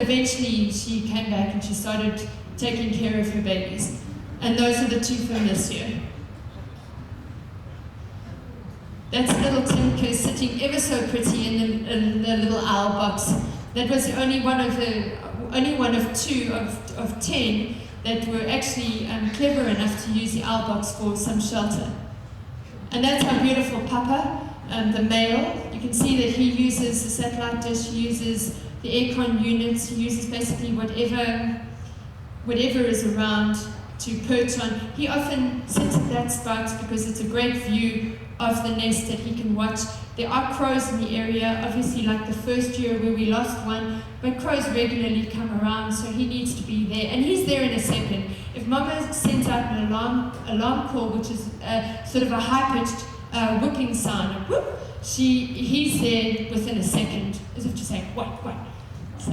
Eventually she came back and she started taking care of her babies. And those are the two from this year. That's little Tinker sitting ever so pretty in the little owl box. That was only one of two of 10 that were actually clever enough to use the owl box for some shelter. And that's our beautiful Papa, the male. You can see that he uses the satellite dish, he uses the aircon units, he uses basically whatever is around to perch on. He often sits at that spot because it's a great view of the nest that he can watch. There are crows in the area, obviously like the first year where we lost one, but crows regularly come around, so he needs to be there. And he's there in a second. If Mama sends out an alarm call, which is sort of a high-pitched whooping sound, whoop, he's there within a second, as if to say, what? So.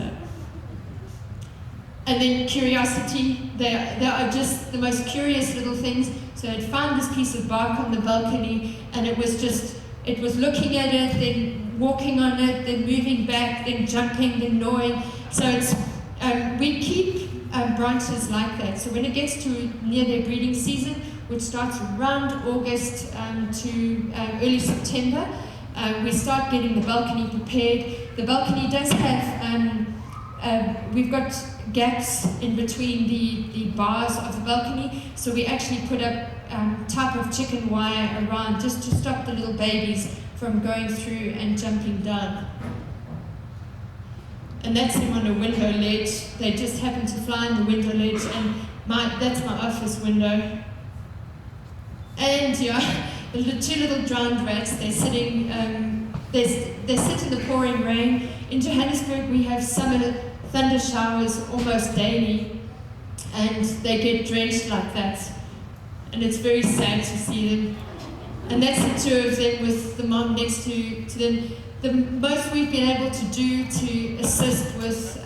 And then curiosity, they are just the most curious little things. So I'd found this piece of bark on the balcony, and it was looking at it, then walking on it, then moving back, then jumping, then gnawing. So we keep branches like that. So when it gets to near their breeding season, which starts around August to early September, we start getting the balcony prepared. The balcony does have, we've got gaps in between the bars of the balcony, so we actually put up type of chicken wire around just to stop the little babies from going through and jumping down. And that's them on a window ledge. They just happen to fly on the window ledge, and that's my office window. And yeah, the two little drowned rats, they're sitting, they sit in the pouring rain. In Johannesburg we have summer thunder showers almost daily, and they get drenched like that. And it's very sad to see them. And that's the two of them with the mom next to them. The most we've been able to do to assist with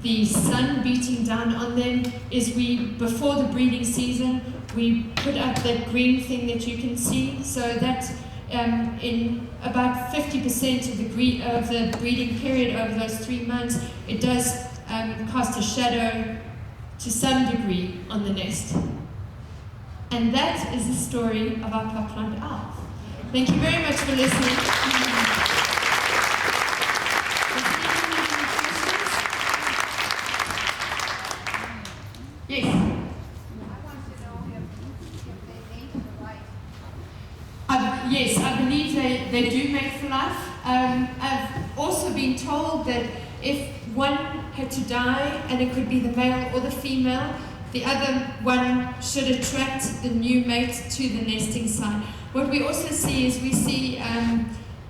the sun beating down on them is before the breeding season, we put up that green thing that you can see, so that in about 50% of the breeding period over those 3 months, it does cast a shadow to some degree on the nest. And that is the story of our Parkland owl. Thank you very much for listening. Yes? Yes, I believe they do make for life. I've also been told that if one had to die, and it could be the male or the female, the other one should attract the new mate to the nesting site. What we also see is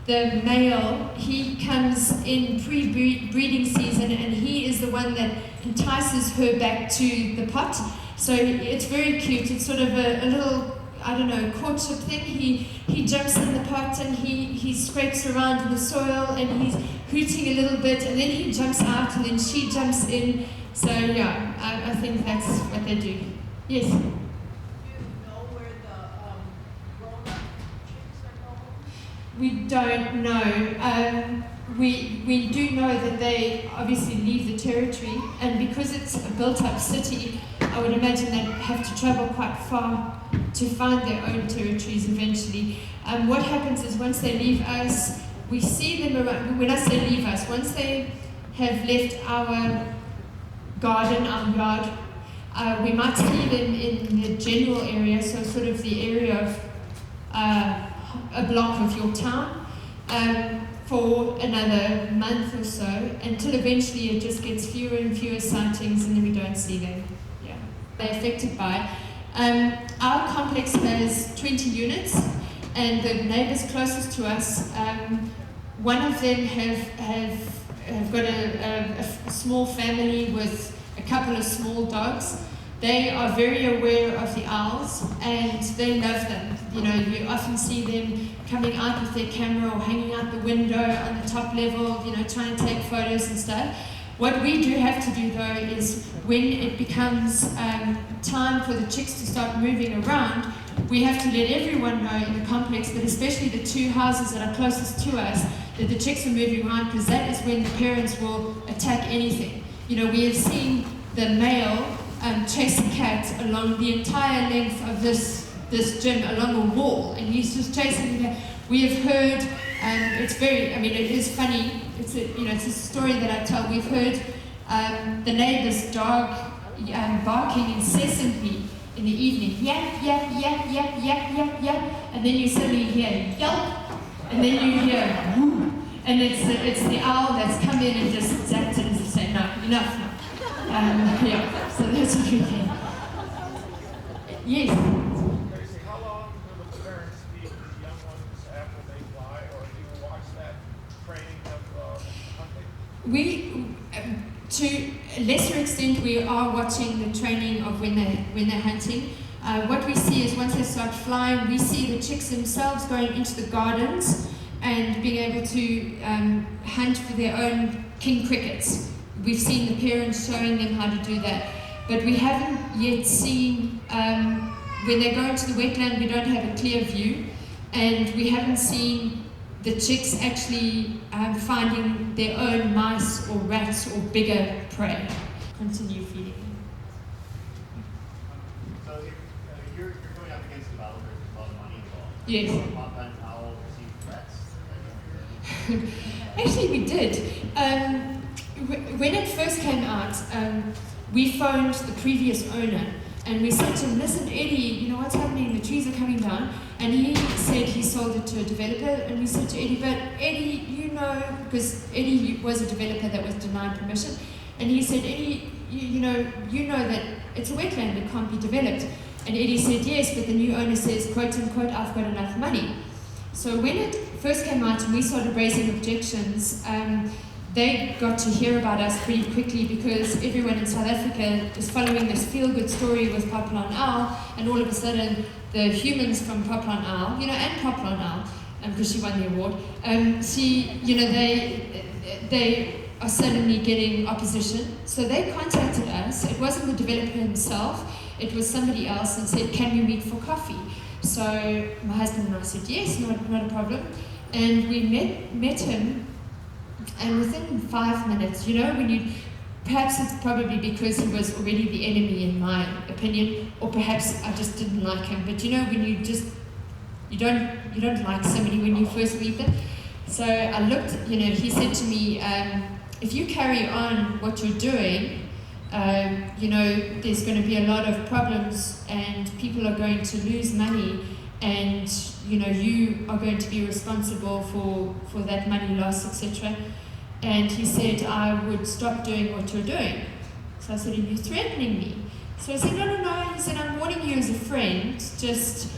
the male, he comes in pre-breeding season, and he is the one that entices her back to the pot. So it's very cute. It's sort of a little, I don't know, courtship thing. He jumps in the pot and he scrapes around in the soil and he's hooting a little bit, and then he jumps out and then she jumps in. So yeah, I think that's what they do. Yes? Do you know where the grown-up chicks are going? We don't know. We do know that they obviously leave the territory, and because it's a built-up city, I would imagine they have to travel quite far to find their own territories eventually. What happens is once they leave us, we see them around. When I say leave us, once they have left our garden, our yard, we might see them in the general area, so sort of the area of a block of your town, for another month or so, until eventually it just gets fewer and fewer sightings, and then we don't see them. Yeah, they're affected by. Our complex has 20 units, and the neighbours closest to us, one of them have got a small family with a couple of small dogs. They are very aware of the owls, and they love them. You know, you often see them coming out with their camera or hanging out the window on the top level, you know, trying to take photos and stuff. What we do have to do though is when it becomes time for the chicks to start moving around, we have to let everyone know in the complex, but especially the two houses that are closest to us, that the chicks are moving around, because that is when the parents will attack anything. You know, we have seen the male chase a cat along the entire length of this gym, along a wall, and he's just chasing the cat. We have heard, it's very, I mean, it is funny. It's a story that I tell. We've heard the neighbor's dog barking incessantly in the evening, yap, yap, yap, yap, yap, yap, yap, and then you suddenly hear yelp, and then you hear whoo, and it's the owl that's come in and just zapped it and just said, no, enough now. Yeah, so that's what we think. Yes? Tracy, how long will the parents feed the young ones after they fly, or do you watch that training of hunting? We, to a lesser extent, we are watching the training of when they're hunting. What we see is once they start flying, we see the chicks themselves going into the gardens and being able to hunt for their own king crickets. We've seen the parents showing them how to do that, but we haven't yet seen, when they go into the wetland, we don't have a clear view, and we haven't seen the chicks actually finding their own mice or rats or bigger prey. Continue feeding them. So you're going up against developers with a lot of money involved. Yes. Do Pop and Owl receive threats? Actually, we did. When it first came out, we phoned the previous owner and we said to him, listen, Eddie, you know what's happening? The trees are coming down. And he said he sold it to a developer. And we said to Eddie, but Eddie, you know, because Eddie was a developer that was denied permission. And he said, Eddie, you know that it's a wetland, it can't be developed. And Eddie said, yes, but the new owner says, quote unquote, I've got enough money. So when it first came out and we started raising objections, they got to hear about us pretty quickly, because everyone in South Africa is following this feel-good story with Papillon Owl, and all of a sudden the humans from Papillon Owl, and Papillon Owl, because she won the award, they are suddenly getting opposition. So they contacted us. It wasn't the developer himself, it was somebody else, and said, can we meet for coffee? So my husband and I said, yes, not a problem. And we met him. And within 5 minutes, perhaps it's probably because he was already the enemy in my opinion, or perhaps I just didn't like him. But when you don't like somebody when you first meet them. So I looked, he said to me, if you carry on what you're doing, there's going to be a lot of problems and people are going to lose money, and you are going to be responsible for that money loss, etc. And he said, I would stop doing what you're doing. So I said, are you threatening me? So I said, no. He said, I'm warning you as a friend, just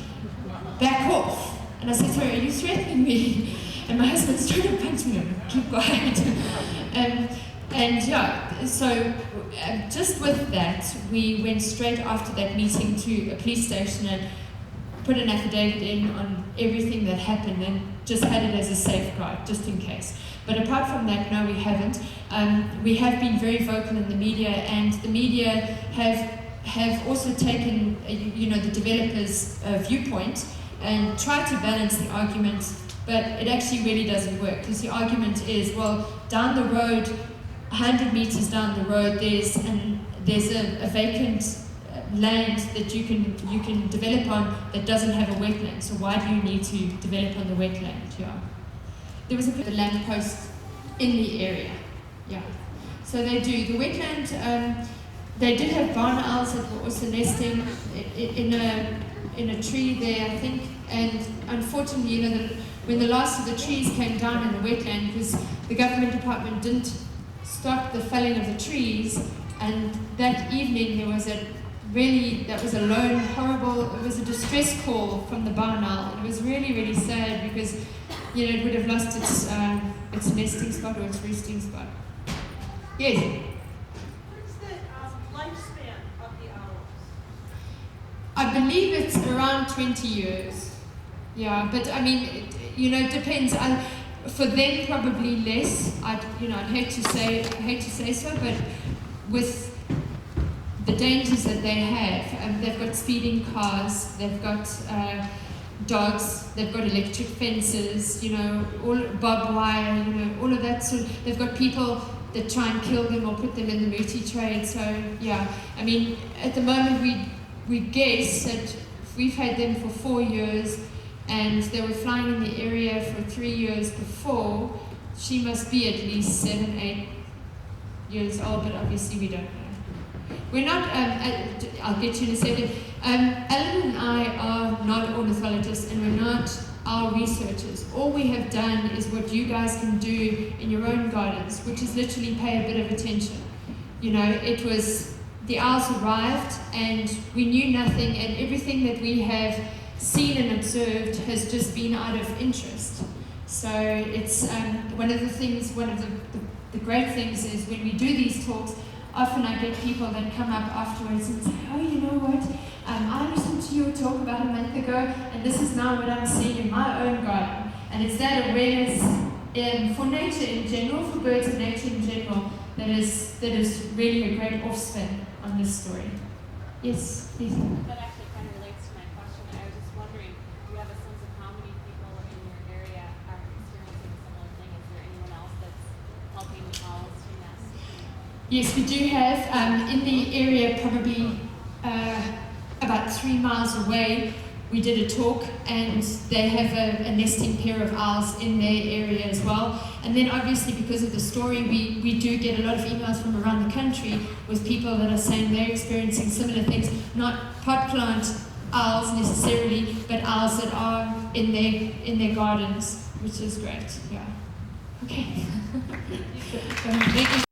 back off. And I said, sorry, are you threatening me? And my husband's trying to punch me, keep quiet. So just with that, we went straight after that meeting to a police station and put an affidavit in on everything that happened, and just had it as a safeguard, just in case. But apart from that, no, we haven't. We have been very vocal in the media, and the media have also taken, the developers' viewpoint and tried to balance the argument, but it actually really doesn't work, because the argument is, well, down the road, 100 meters down the road, there's a vacant land that you can develop on that doesn't have a wetland. So why do you need to develop on the wetland? Yeah. There was a lamp post in the area. Yeah. So they do. The wetland, they did have barn owls that were also nesting in a tree there, I think. And unfortunately, when the last of the trees came down in the wetland, because the government department didn't stop the felling of the trees, and that evening there was that was a lone, horrible, it was a distress call from the barn owl. It was really, really sad, because it would have lost its nesting spot or its roosting spot. Yes? What's the lifespan of the owls? I believe it's around 20 years. Yeah, but I mean, it depends. For them, probably less. I'd hate to say so, but with the dangers that they have, they've got speeding cars, they've got dogs. They've got electric fences, you know, all barbed wire, you know, all of that sort of, they've got people that try and kill them or put them in the mooty trade. So yeah, I mean, at the moment we guess that we've had them for 4 years, and they were flying in the area for 3 years before. She must be at least 7, 8 years old, but obviously we don't know. We're not, I'll get you in a second. Alan and I are not ornithologists, and we're not our researchers. All we have done is what you guys can do in your own gardens, which is literally pay a bit of attention. You know, it was, the owls arrived and we knew nothing, and everything that we have seen and observed has just been out of interest. So it's one of the great things is when we do these talks, often I get people that come up afterwards and say, oh, you know what, I listened to your talk about a month ago, and this is now what I'm seeing in my own garden. And it's that awareness for nature in general, for birds and nature in general, that is really a great offspin on this story. Yes, please. That actually kind of relates to my question. I was just wondering, do you have a sense of how many people in your area are experiencing a similar thing? Is there anyone else that's helping owls to nest? Yes, we do have. In the area, probably about 3 miles away, we did a talk, and they have a nesting pair of owls in their area as well. And then obviously because of the story, we do get a lot of emails from around the country with people that are saying they're experiencing similar things, not pot plant owls necessarily, but owls that are in their gardens, which is great. Yeah. Okay. Thank you.